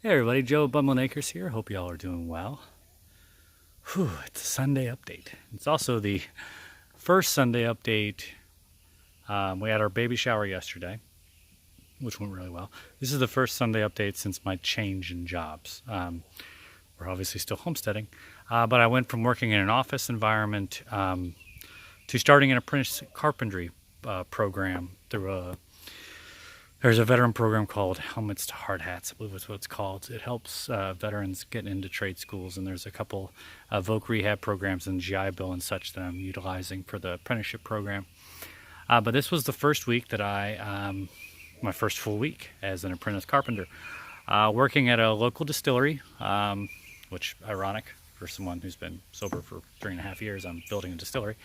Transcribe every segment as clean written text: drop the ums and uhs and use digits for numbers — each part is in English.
Hey everybody, Joe Bumbleacres here. Hope y'all are doing well. Whew, it's a Sunday update. It's also the first Sunday update. We had our baby shower yesterday, which went really well. This is the first Sunday update since my change in jobs. We're obviously still homesteading, but I went from working in an office environment to starting an apprentice carpentry program through there's a veteran program called Helmets to Hard Hats, I believe is what it's called. It helps veterans get into trade schools, and there's a couple voc rehab programs and GI Bill and such that I'm utilizing for the apprenticeship program. But this was the first week that my first full week as an apprentice carpenter, working at a local distillery, which ironic for someone who's been sober for 3.5 years. I'm building a distillery.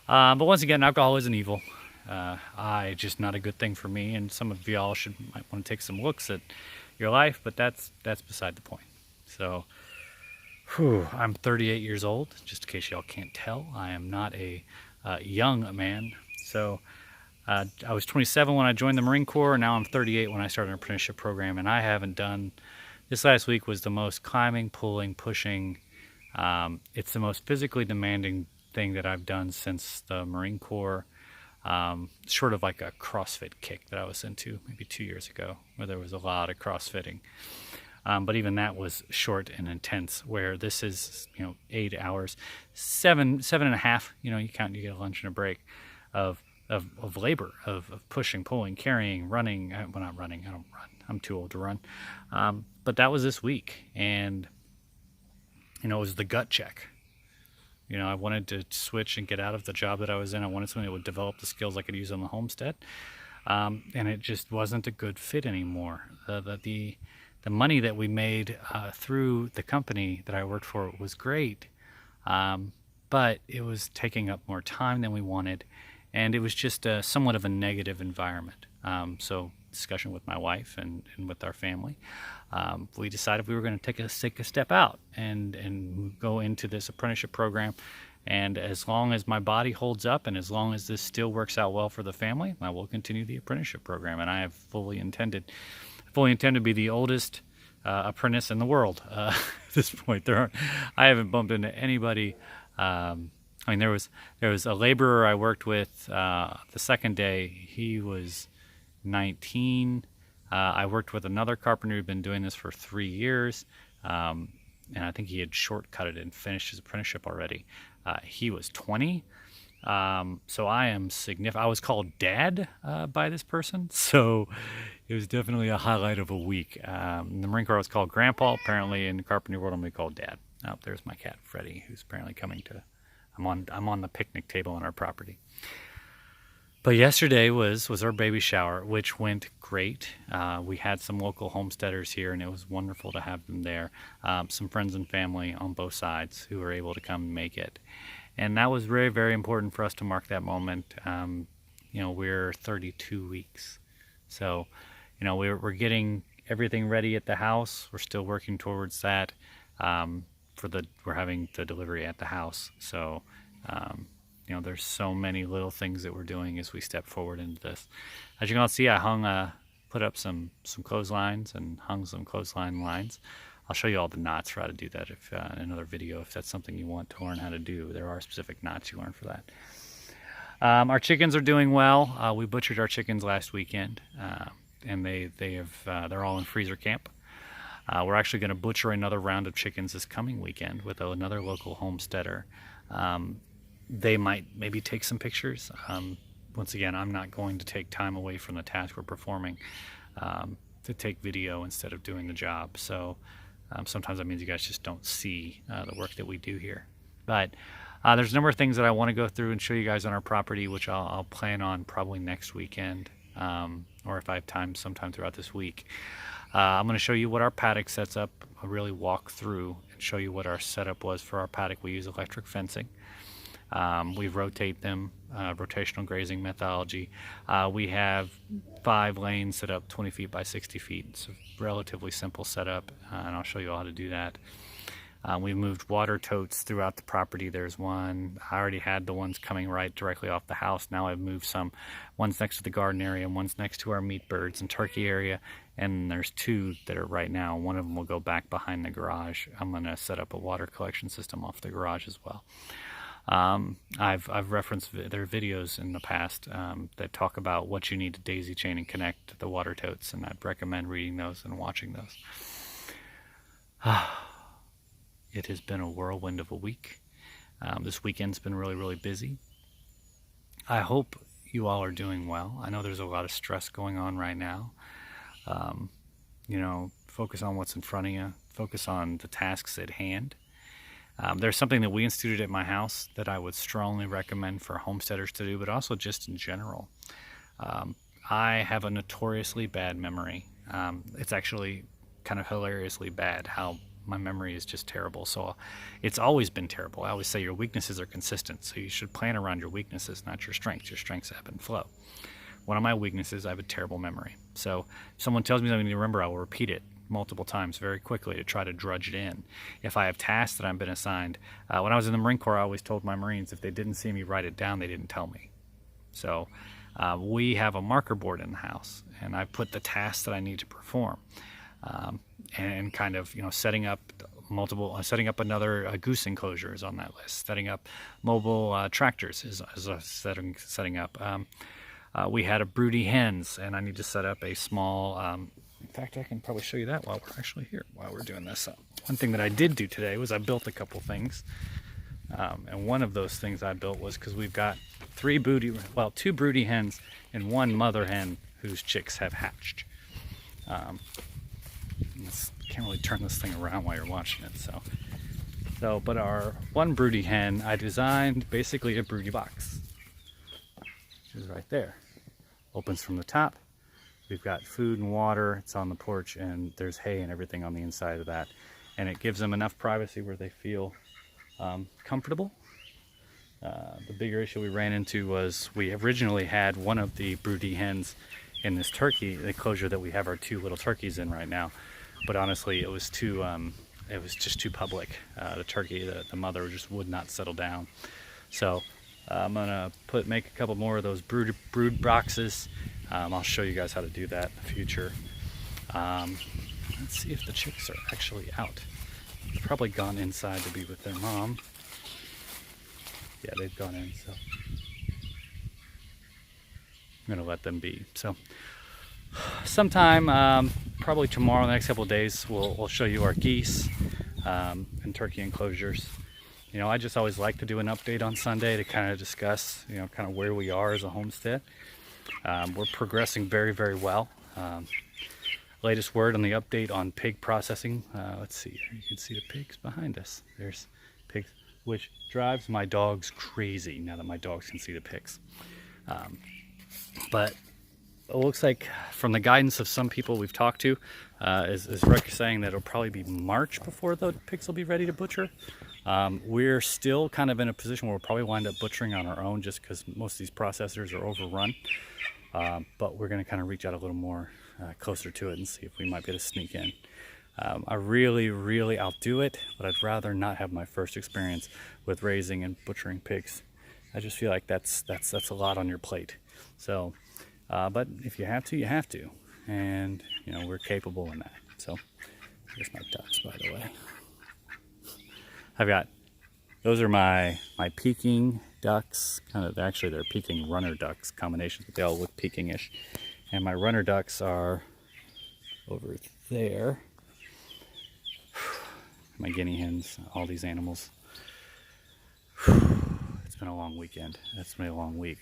But once again, alcohol isn't evil. Just not a good thing for me, and some of y'all might want to take some looks at your life, but that's beside the point. So, I'm 38 years old, just in case y'all can't tell. I am not a young man. So, I was 27 when I joined the Marine Corps, and now I'm 38 when I started an apprenticeship program, and I haven't done, this last week was the most climbing, pulling, pushing. It's the most physically demanding thing that I've done since the Marine Corps. Short of like a CrossFit kick that I was into maybe 2 years ago, where there was a lot of CrossFitting. But even that was short and intense, where this is, 8 hours, seven and a half, you count, you get a lunch and a break of labor, of pushing, pulling, carrying, running. Well, not running, I don't run. I'm too old to run. But that was this week. And, it was the gut check. I wanted to switch and get out of the job that I was in. I wanted something that would develop the skills I could use on the homestead. And it just wasn't a good fit anymore. The money that we made through the company that I worked for was great, but it was taking up more time than we wanted. And it was just somewhat of a negative environment. So discussion with my wife and with our family, we decided we were going to take a step out and go into this apprenticeship program. And as long as my body holds up and as long as this still works out well for the family, I will continue the apprenticeship program. And I have fully intend to be the oldest apprentice in the world at this point. I haven't bumped into anybody. There was a laborer I worked with the second day. He was 19. I worked with another carpenter who'd been doing this for 3 years, and I think he had shortcutted and finished his apprenticeship already. He was 20, so I am significant. I was called Dad by this person, so it was definitely a highlight of a week. In the Marine Corps, I was called Grandpa. Apparently, in the carpentry world, I'm going to be called Dad. Oh, there's my cat Freddie, who's apparently coming to. I'm on the picnic table on our property. But yesterday was our baby shower, which went great. We had some local homesteaders here, and it was wonderful to have them there. Some friends and family on both sides who were able to come and make it. And that was very, very important for us to mark that moment. We're 32 weeks. So, we're getting everything ready at the house. We're still working towards that. We're having the delivery at the house. So, there's so many little things that we're doing as we step forward into this. As you can all see, I put up some clotheslines and hung some clothesline lines. I'll show you all the knots for how to do that in another video if that's something you want to learn how to do. There are specific knots you learn for that. Our chickens are doing well. We butchered our chickens last weekend, and they're all in freezer camp. We're actually going to butcher another round of chickens this coming weekend with another local homesteader. They might maybe take some pictures. Once again, I'm not going to take time away from the task we're performing to take video instead of doing the job. So sometimes that means you guys just don't see the work that we do here. But there's a number of things that I want to go through and show you guys on our property, which I'll plan on probably next weekend, or if I have time sometime throughout this week. I'm going to show you what our paddock sets up, I'll really walk through and show you what our setup was for our paddock. We use electric fencing. We rotate them, rotational grazing methodology. We have 5 lanes set up 20 feet by 60 feet. It's a relatively simple setup, and I'll show you how to do that. We've moved water totes throughout the property. There's one, I already had the ones coming right directly off the house. Now I've moved some. One's next to the garden area, and one's next to our meat birds and turkey area, and there's 2 that are right now. One of them will go back behind the garage. I'm going to set up a water collection system off the garage as well. I've referenced their videos in the past that talk about what you need to daisy chain and connect the water totes, and I'd recommend reading those and watching those. It has been a whirlwind of a week. This weekend's been really, really busy. I hope you all are doing well. I know there's a lot of stress going on right now. You know, focus on what's in front of you. Focus on the tasks at hand. There's something that we instituted at my house that I would strongly recommend for homesteaders to do, but also just in general. I have a notoriously bad memory. It's actually kind of hilariously bad how my memory is just terrible. So it's always been terrible. I always say your weaknesses are consistent, so you should plan around your weaknesses, not your strengths. Your strengths ebb and flow. One of my weaknesses, I have a terrible memory. So if someone tells me something to remember, I will repeat it multiple times very quickly to try to drudge it in. If I have tasks that I've been assigned, when I was in the Marine Corps, I always told my Marines if they didn't see me write it down, they didn't tell me. So we have a marker board in the house, and I put the tasks that I need to perform, and kind of, you know, setting up another goose enclosure is on that list. Setting up mobile tractors is setting up. We had a broody hens, and I need to set up a small. In fact, I can probably show you that while we're actually here, while we're doing this. One thing that I did do today was I built a couple things. And one of those things I built was because we've got 2 broody hens and 1 mother hen whose chicks have hatched. Can't really turn this thing around while you're watching it. But our 1 broody hen, I designed basically a broody box. Which is right there. Opens from the top. We've got food and water. It's on the porch, and there's hay and everything on the inside of that. And it gives them enough privacy where they feel comfortable. The bigger issue we ran into was we originally had one of the broody hens in this turkey enclosure that we have our 2 little turkeys in right now. But honestly, it was just too public. The turkey, the mother just would not settle down. So I'm gonna make a couple more of those brood boxes. I'll show you guys how to do that in the future. Let's see if the chicks are actually out. They've probably gone inside to be with their mom. Yeah, they've gone in, so I'm gonna let them be. So sometime, probably tomorrow, the next couple of days, we'll show you our geese and turkey enclosures. You know, I just always like to do an update on Sunday to kind of discuss, you know, kind of where we are as a homestead. We're progressing very, very well. Latest word on the update on pig processing. Let's see here. You can see the pigs behind us. There's pigs, which drives my dogs crazy now that my dogs can see the pigs. But it looks like from the guidance of some people we've talked to, is Rick saying that it'll probably be March before the pigs will be ready to butcher. We're still kind of in a position where we'll probably wind up butchering on our own just because most of these processors are overrun. But we're going to kind of reach out a little more closer to it and see if we might be able to sneak in. I'll do it, but I'd rather not have my first experience with raising and butchering pigs. I just feel like that's a lot on your plate. So, but if you have to, you have to. And, you know, we're capable in that. So, here's my ducks, by the way. Those are my Peking ducks. Actually, they're Peking runner ducks combinations, but they all look Peking-ish. And my runner ducks are over there. My guinea hens, all these animals. It's been a long weekend. It's been a long week.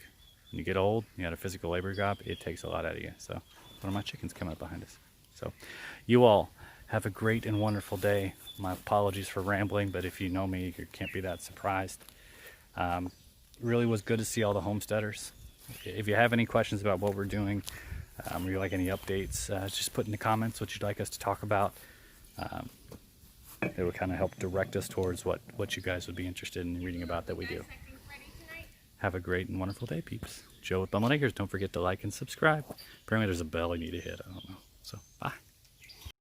When you get old, you got a physical labor job, it takes a lot out of you. So, one of my chickens coming up behind us. So, you all have a great and wonderful day. My apologies for rambling, but if you know me, you can't be that surprised. Really was good to see all the homesteaders. If you have any questions about what we're doing, or you like any updates, just put in the comments what you'd like us to talk about. It would kind of help direct us towards what you guys would be interested in reading about that we do. Have a great and wonderful day, peeps. Joe with Bumble Acres. Don't forget to like and subscribe. Apparently there's a bell I need to hit. I don't know. So, bye.